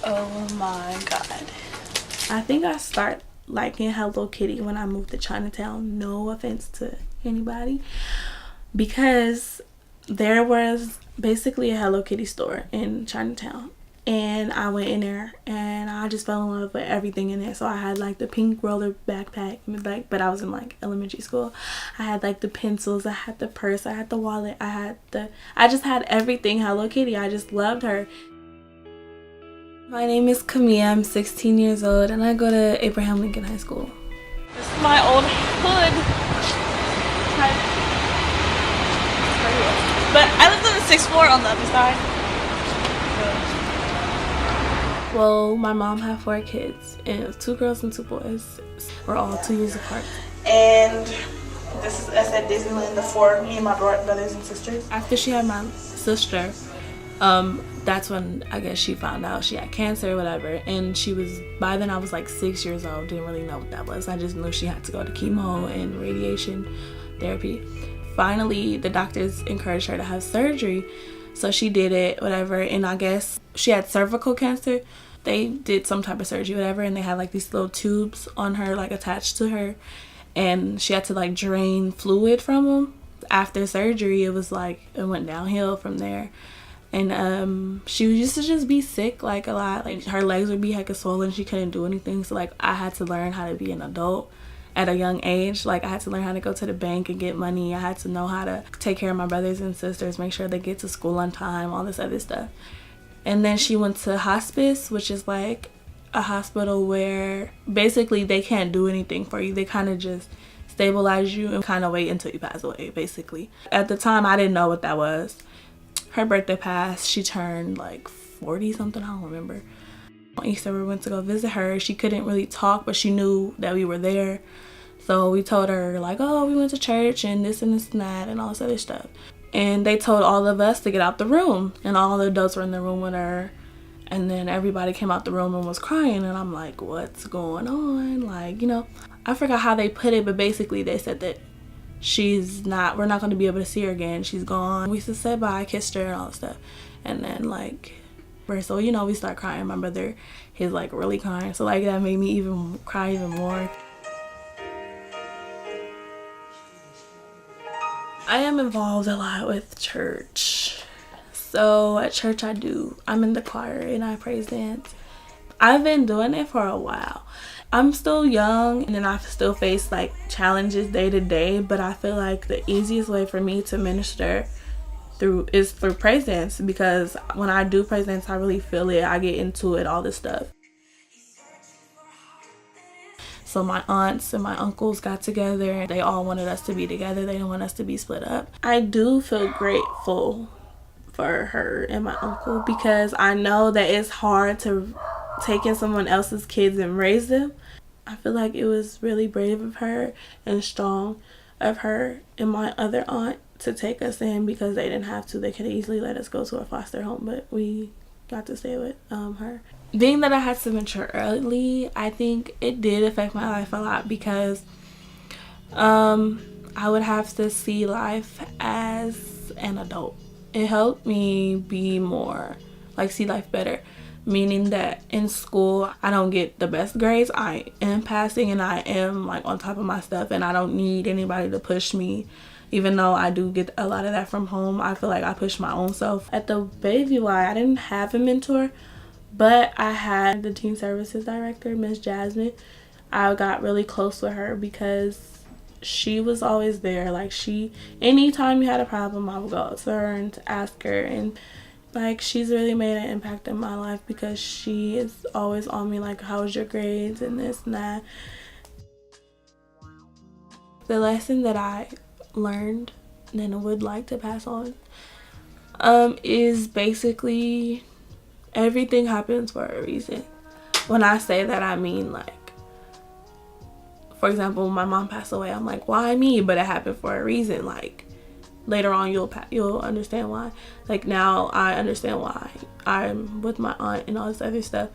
Oh my god. I think I start liking Hello Kitty when I moved to Chinatown. No offense to anybody. Because there was basically a Hello Kitty store in Chinatown. And I went in there and I just fell in love with everything in there. So I had like the pink roller backpack, like, but I was in like elementary school. I had like the pencils, I had the purse, I had the wallet, I just had everything Hello Kitty. I just loved her. My name is Kamia. I'm 16 years old and I go to Abraham Lincoln High School. This is my old hood. But I lived on the 6th floor on the other side. Well, my mom had 4 kids, and it was 2 girls and 2 boys. We're all 2 years apart. And this is us at Disneyland, the 4, me and my brothers and sisters. After she had my sister, that's when I guess she found out she had cancer or whatever. And by then I was like 6 years old, didn't really know what that was. I just knew she had to go to chemo and radiation therapy. Finally, the doctors encouraged her to have surgery. So she did it, whatever, and I guess she had cervical cancer. They did some type of surgery, whatever, and they had like these little tubes on her, like attached to her, and she had to like drain fluid from them. After surgery, it was like, it went downhill from there. And she used to just be sick like a lot. Like her legs would be hecka swollen, she couldn't do anything. So like I had to learn how to be an adult at a young age. Like I had to learn how to go to the bank and get money. I had to know how to take care of my brothers and sisters, make sure they get to school on time, all this other stuff. And then she went to hospice, which is like a hospital where basically they can't do anything for you. They kind of just stabilize you and kind of wait until you pass away, basically. At the time, I didn't know what that was. Her birthday passed. She turned like 40 something, I don't remember. On Easter, we went to go visit her. She couldn't really talk, but she knew that we were there. So we told her like, oh, we went to church and this and that and all this other stuff. And they told all of us to get out the room. And all the adults were in the room with her. And then everybody came out the room and was crying. And I'm like, what's going on? Like, you know, I forgot how they put it, but basically they said that we're not going to be able to see her again. She's gone. We just said bye, kissed her and all that stuff. And then like, so, you know, we start crying. My brother, he's like really crying. So like that made me even cry even more. I am involved a lot with church. So at church I'm in the choir and I praise dance. I've been doing it for a while. I'm still young and then I still face like challenges day to day, but I feel like the easiest way for me to minister is through praise dance, because when I do praise dance, I really feel it. I get into it, all this stuff. So my aunts and my uncles got together. They all wanted us to be together. They didn't want us to be split up. I do feel grateful for her and my uncle, because I know that it's hard to take in someone else's kids and raise them. I feel like it was really brave of her and strong of her and my other aunt to take us in, because they didn't have to. They could easily let us go to a foster home, but we got to stay with her. Being that I had to mature early, I think it did affect my life a lot, because I would have to see life as an adult. It helped me be more, like, see life better. Meaning that in school, I don't get the best grades. I am passing and I am like on top of my stuff, and I don't need anybody to push me. Even though I do get a lot of that from home, I feel like I push my own self. At the Baby Y, I didn't have a mentor, but I had the teen services director, Miss Jasmine. I got really close with her because she was always there. Like, anytime you had a problem, I would go to her and to ask her. And like, she's really made an impact in my life, because she is always on me, like, how's your grades and this and that. The lesson that I learned and would like to pass on is basically everything happens for a reason. When I say that, I mean, like, for example, my mom passed away. I'm like, why me? But it happened for a reason. Like, later on you'll understand why. Like, now I understand why I'm with my aunt and all this other stuff.